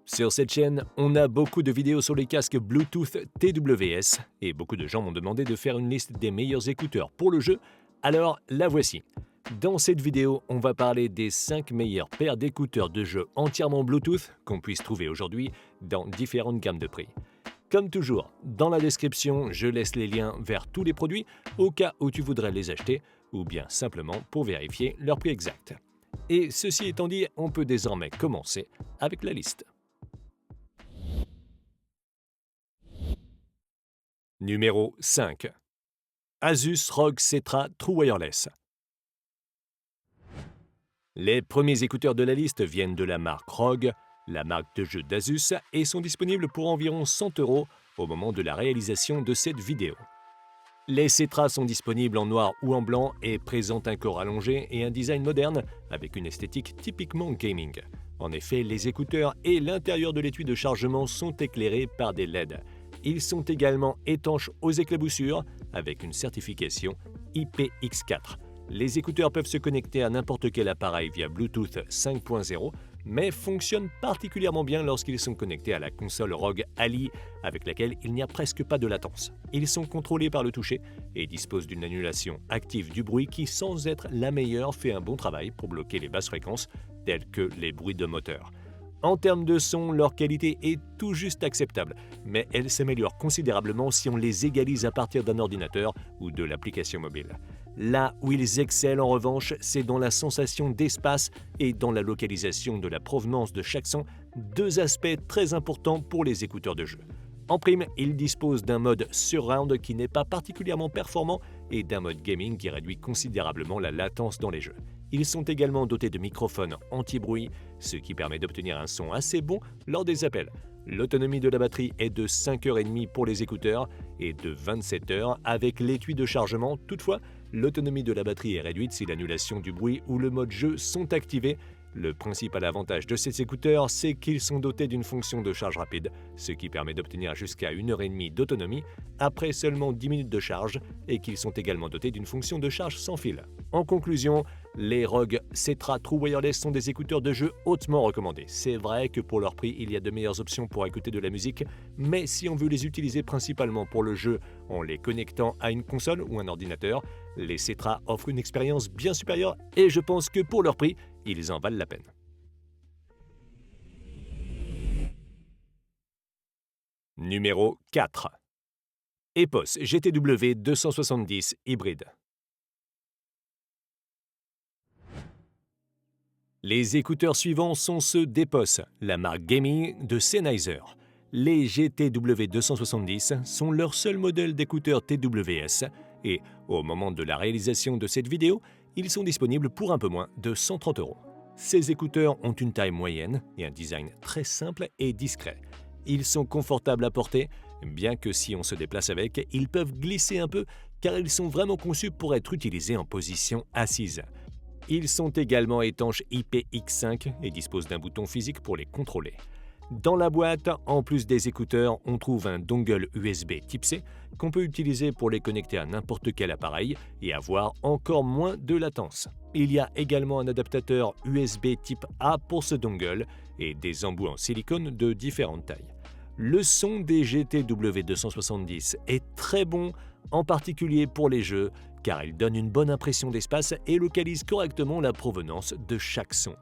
Sur cette chaîne, on a beaucoup de vidéos sur les casques Bluetooth TWS et beaucoup de gens m'ont demandé de faire une liste des meilleurs écouteurs pour le jeu, alors la voici. Dans cette vidéo, on va parler des 5 meilleures paires d'écouteurs de jeu entièrement Bluetooth qu'on puisse trouver aujourd'hui dans différentes gammes de prix. Comme toujours, dans la description, je laisse les liens vers tous les produits au cas où tu voudrais les acheter ou bien simplement pour vérifier leur prix exact. Et ceci étant dit, on peut désormais commencer avec la liste. Numéro 5. Asus ROG Cetra True Wireless. Les premiers écouteurs de la liste viennent de la marque ROG, la marque de jeu d'Asus, et sont disponibles pour environ 100 € au moment de la réalisation de cette vidéo. Les Cetra sont disponibles en noir ou en blanc et présentent un corps allongé et un design moderne avec une esthétique typiquement gaming. En effet, les écouteurs et l'intérieur de l'étui de chargement sont éclairés par des LED. Ils sont également étanches aux éclaboussures avec une certification IPX4. Les écouteurs peuvent se connecter à n'importe quel appareil via Bluetooth 5.0, mais fonctionnent particulièrement bien lorsqu'ils sont connectés à la console ROG Ally, avec laquelle il n'y a presque pas de latence. Ils sont contrôlés par le toucher et disposent d'une annulation active du bruit qui, sans être la meilleure, fait un bon travail pour bloquer les basses fréquences, telles que les bruits de moteur. En termes de son, leur qualité est tout juste acceptable, mais elle s'améliore considérablement si on les égalise à partir d'un ordinateur ou de l'application mobile. Là où ils excellent en revanche, c'est dans la sensation d'espace et dans la localisation de la provenance de chaque son, deux aspects très importants pour les écouteurs de jeu. En prime, ils disposent d'un mode surround qui n'est pas particulièrement performant et d'un mode gaming qui réduit considérablement la latence dans les jeux. Ils sont également dotés de microphones anti-bruit, ce qui permet d'obtenir un son assez bon lors des appels. L'autonomie de la batterie est de 5h30 pour les écouteurs et de 27 heures avec l'étui de chargement. Toutefois, l'autonomie de la batterie est réduite si l'annulation du bruit ou le mode jeu sont activés. Le principal avantage de ces écouteurs, c'est qu'ils sont dotés d'une fonction de charge rapide, ce qui permet d'obtenir jusqu'à 1h30 d'autonomie après seulement 10 minutes de charge et qu'ils sont également dotés d'une fonction de charge sans fil. En conclusion, les ROG Cetra True Wireless sont des écouteurs de jeu hautement recommandés. C'est vrai que pour leur prix, il y a de meilleures options pour écouter de la musique, mais si on veut les utiliser principalement pour le jeu en les connectant à une console ou un ordinateur, les Cetra offrent une expérience bien supérieure et je pense que pour leur prix, ils en valent la peine. Numéro 4. EPOS GTW 270 hybride. Les écouteurs suivants sont ceux d'EPOS, la marque gaming de Sennheiser. Les GTW 270 sont leur seul modèle d'écouteurs TWS et, au moment de la réalisation de cette vidéo, ils sont disponibles pour un peu moins de 130 €. Ces écouteurs ont une taille moyenne et un design très simple et discret. Ils sont confortables à porter, bien que si on se déplace avec, ils peuvent glisser un peu car ils sont vraiment conçus pour être utilisés en position assise. Ils sont également étanches IPX5 et disposent d'un bouton physique pour les contrôler. Dans la boîte, en plus des écouteurs, on trouve un dongle USB Type C qu'on peut utiliser pour les connecter à n'importe quel appareil et avoir encore moins de latence. Il y a également un adaptateur USB Type A pour ce dongle et des embouts en silicone de différentes tailles. Le son des GTW 270 est très bon, en particulier pour les jeux, car il donne une bonne impression d'espace et localise correctement la provenance de chaque son.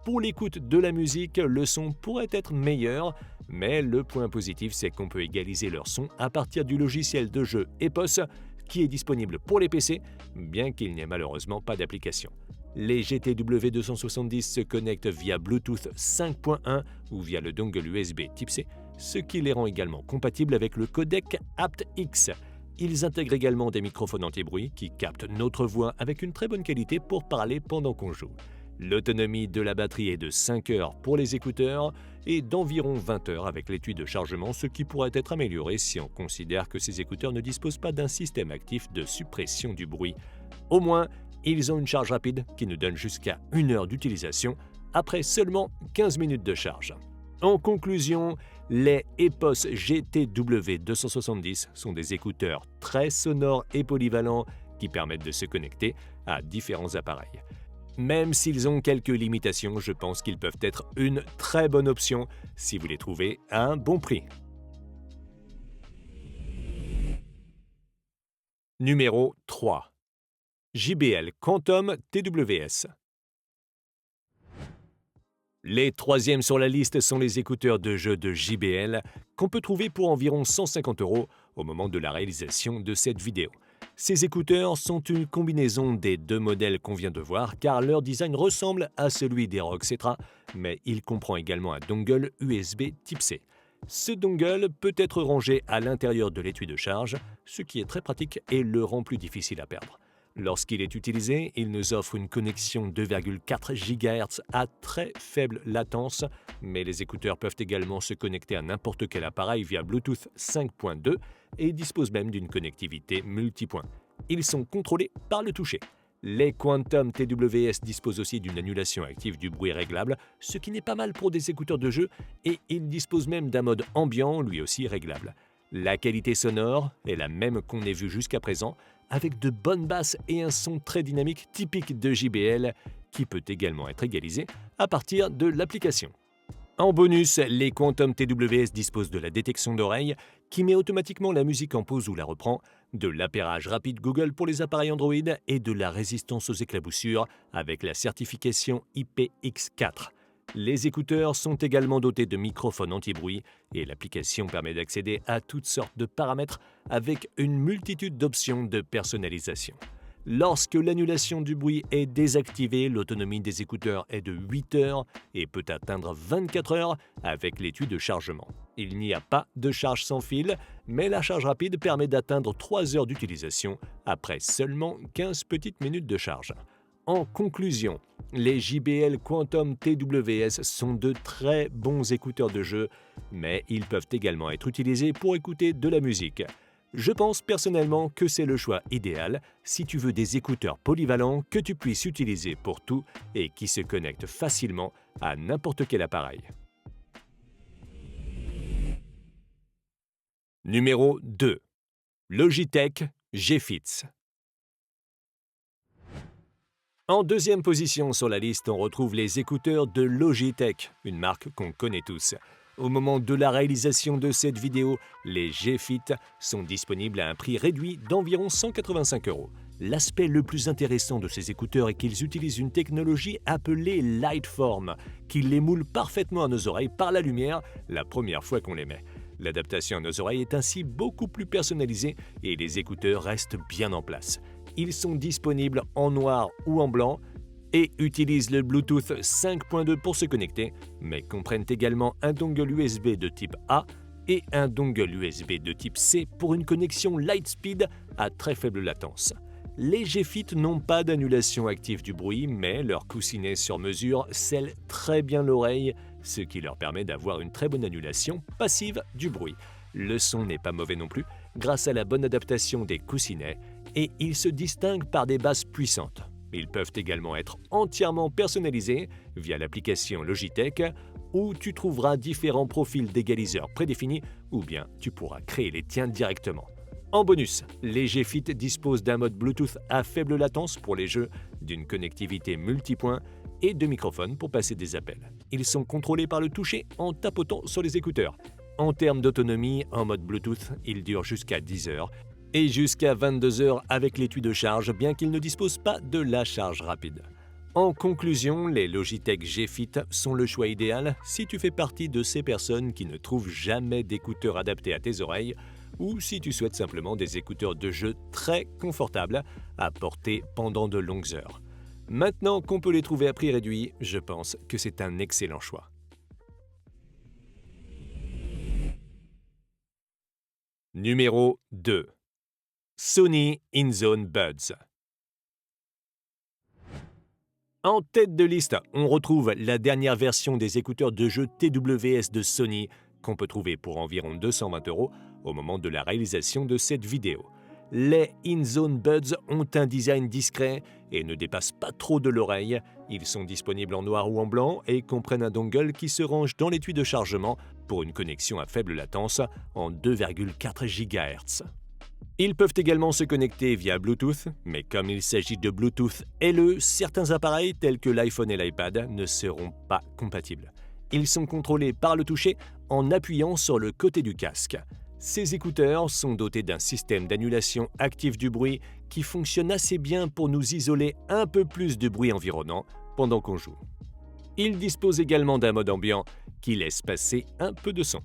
Pour l'écoute de la musique, le son pourrait être meilleur, mais le point positif, c'est qu'on peut égaliser leur son à partir du logiciel de jeu EPOS, qui est disponible pour les PC, bien qu'il n'y ait malheureusement pas d'application. Les GTW 270 se connectent via Bluetooth 5.1 ou via le dongle USB Type C, ce qui les rend également compatibles avec le codec aptX. Ils intègrent également des microphones anti-bruit qui captent notre voix avec une très bonne qualité pour parler pendant qu'on joue. L'autonomie de la batterie est de 5 heures pour les écouteurs et d'environ 20 heures avec l'étui de chargement, ce qui pourrait être amélioré si on considère que ces écouteurs ne disposent pas d'un système actif de suppression du bruit. Au moins, ils ont une charge rapide qui nous donne jusqu'à 1 heure d'utilisation après seulement 15 minutes de charge. En conclusion, les EPOS GTW 270 sont des écouteurs très sonores et polyvalents qui permettent de se connecter à différents appareils. Même s'ils ont quelques limitations, je pense qu'ils peuvent être une très bonne option si vous les trouvez à un bon prix. Numéro 3. JBL Quantum TWS. Les troisièmes sur la liste sont les écouteurs de jeu de JBL qu'on peut trouver pour environ 150 € au moment de la réalisation de cette vidéo. Ces écouteurs sont une combinaison des deux modèles qu'on vient de voir car leur design ressemble à celui des ROG Cetra, mais il comprend également un dongle USB Type C. Ce dongle peut être rangé à l'intérieur de l'étui de charge, ce qui est très pratique et le rend plus difficile à perdre. Lorsqu'il est utilisé, il nous offre une connexion 2,4 GHz à très faible latence, mais les écouteurs peuvent également se connecter à n'importe quel appareil via Bluetooth 5.2 et disposent même d'une connectivité multipoint. Ils sont contrôlés par le toucher. Les Quantum TWS disposent aussi d'une annulation active du bruit réglable, ce qui n'est pas mal pour des écouteurs de jeu, et ils disposent même d'un mode ambiant, lui aussi réglable. La qualité sonore est la même qu'on ait vue jusqu'à présent, avec de bonnes basses et un son très dynamique typique de JBL, qui peut également être égalisé à partir de l'application. En bonus, les Quantum TWS disposent de la détection d'oreille qui met automatiquement la musique en pause ou la reprend, de l'appairage rapide Google pour les appareils Android et de la résistance aux éclaboussures avec la certification IPX4. Les écouteurs sont également dotés de microphones anti-bruit et l'application permet d'accéder à toutes sortes de paramètres avec une multitude d'options de personnalisation. Lorsque l'annulation du bruit est désactivée, l'autonomie des écouteurs est de 8 heures et peut atteindre 24 heures avec l'étui de chargement. Il n'y a pas de charge sans fil, mais la charge rapide permet d'atteindre 3 heures d'utilisation après seulement 15 petites minutes de charge. En conclusion, les JBL Quantum TWS sont de très bons écouteurs de jeu, mais ils peuvent également être utilisés pour écouter de la musique. Je pense personnellement que c'est le choix idéal si tu veux des écouteurs polyvalents que tu puisses utiliser pour tout et qui se connectent facilement à n'importe quel appareil. Numéro 2. Logitech G-Fits. En deuxième position sur la liste, on retrouve les écouteurs de Logitech, une marque qu'on connaît tous. Au moment de la réalisation de cette vidéo, les G-Fit sont disponibles à un prix réduit d'environ 185 €. L'aspect le plus intéressant de ces écouteurs est qu'ils utilisent une technologie appelée Lightform, qui les moule parfaitement à nos oreilles par la lumière la première fois qu'on les met. L'adaptation à nos oreilles est ainsi beaucoup plus personnalisée et les écouteurs restent bien en place. Ils sont disponibles en noir ou en blanc et utilisent le Bluetooth 5.2 pour se connecter, mais comprennent également un dongle USB de type A et un dongle USB de type C pour une connexion Lightspeed à très faible latence. Les G-Fit n'ont pas d'annulation active du bruit, mais leur coussinet sur mesure scelle très bien l'oreille, ce qui leur permet d'avoir une très bonne annulation passive du bruit. Le son n'est pas mauvais non plus, grâce à la bonne adaptation des coussinets, et ils se distinguent par des basses puissantes. Ils peuvent également être entièrement personnalisés via l'application Logitech, où tu trouveras différents profils d'égaliseurs prédéfinis, ou bien tu pourras créer les tiens directement. En bonus, les G-Fit disposent d'un mode Bluetooth à faible latence pour les jeux, d'une connectivité multipoint et de microphones pour passer des appels. Ils sont contrôlés par le toucher en tapotant sur les écouteurs. En termes d'autonomie, en mode Bluetooth, ils durent jusqu'à 10 heures et jusqu'à 22 heures avec l'étui de charge, bien qu'ils ne disposent pas de la charge rapide. En conclusion, les Logitech G-Fit sont le choix idéal si tu fais partie de ces personnes qui ne trouvent jamais d'écouteurs adaptés à tes oreilles ou si tu souhaites simplement des écouteurs de jeu très confortables à porter pendant de longues heures. Maintenant qu'on peut les trouver à prix réduit, je pense que c'est un excellent choix. Numéro 2. Sony InZone Buds. En tête de liste, on retrouve la dernière version des écouteurs de jeu TWS de Sony qu'on peut trouver pour environ 220 € au moment de la réalisation de cette vidéo. Les InZone Buds ont un design discret et ne dépassent pas trop de l'oreille. Ils sont disponibles en noir ou en blanc et comprennent un dongle qui se range dans l'étui de chargement pour une connexion à faible latence en 2,4 GHz. Ils peuvent également se connecter via Bluetooth, mais comme il s'agit de Bluetooth LE, certains appareils tels que l'iPhone et l'iPad ne seront pas compatibles. Ils sont contrôlés par le toucher en appuyant sur le côté du casque. Ces écouteurs sont dotés d'un système d'annulation actif du bruit qui fonctionne assez bien pour nous isoler un peu plus du bruit environnant pendant qu'on joue. Ils disposent également d'un mode ambiant qui laisse passer un peu de son.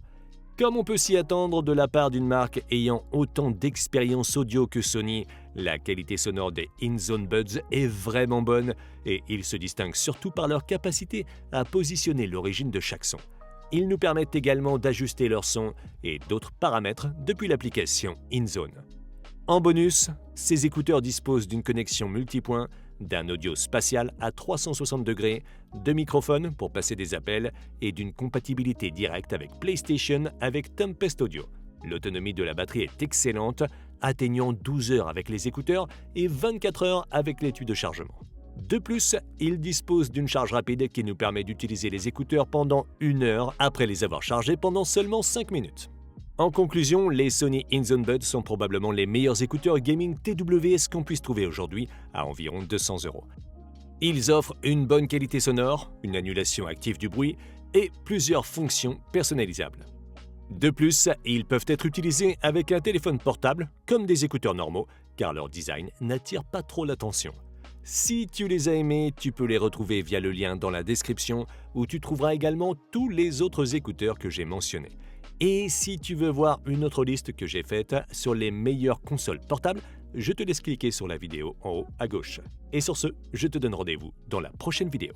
Comme on peut s'y attendre de la part d'une marque ayant autant d'expérience audio que Sony, la qualité sonore des InZone Buds est vraiment bonne et ils se distinguent surtout par leur capacité à positionner l'origine de chaque son. Ils nous permettent également d'ajuster leur son et d'autres paramètres depuis l'application InZone. En bonus, ces écouteurs disposent d'une connexion multipoint, d'un audio spatial à 360 degrés, de microphones pour passer des appels et d'une compatibilité directe avec PlayStation avec Tempest Audio. L'autonomie de la batterie est excellente, atteignant 12 heures avec les écouteurs et 24 heures avec l'étui de chargement. De plus, ils disposent d'une charge rapide qui nous permet d'utiliser les écouteurs pendant 1 heure après les avoir chargés pendant seulement 5 minutes. En conclusion, les Sony InZone Buds sont probablement les meilleurs écouteurs gaming TWS qu'on puisse trouver aujourd'hui à environ 200 €. Ils offrent une bonne qualité sonore, une annulation active du bruit et plusieurs fonctions personnalisables. De plus, ils peuvent être utilisés avec un téléphone portable comme des écouteurs normaux car leur design n'attire pas trop l'attention. Si tu les as aimés, tu peux les retrouver via le lien dans la description où tu trouveras également tous les autres écouteurs que j'ai mentionnés. Et si tu veux voir une autre liste que j'ai faite sur les meilleures consoles portables, je te laisse cliquer sur la vidéo en haut à gauche. Et sur ce, je te donne rendez-vous dans la prochaine vidéo.